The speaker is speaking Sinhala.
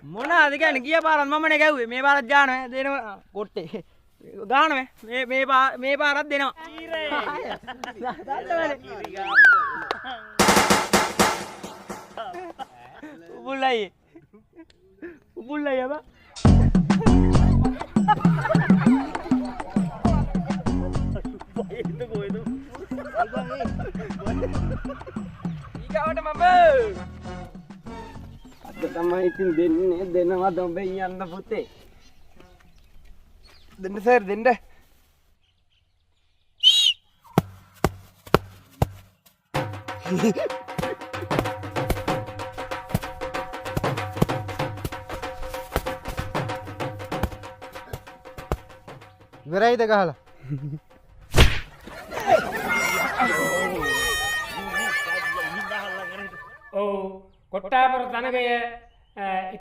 මොනවාද කියන්නේ ගිය පාරත් මමනේ ගැව්වේ මේ පාරත් ගානවා දෙනවා කොට්ටේ ගානවා මේ පාරත් දෙනවා උබුල්ලයි අබ ඊගාවට මම අද තමයි ඉතින් දෙන්නේ දෙනවා දොඹේ යන්න පුතේ දෙන්න සර් දෙන්න ඉවරයිද ගහලා ඔව් කොට්ටාපර තනගය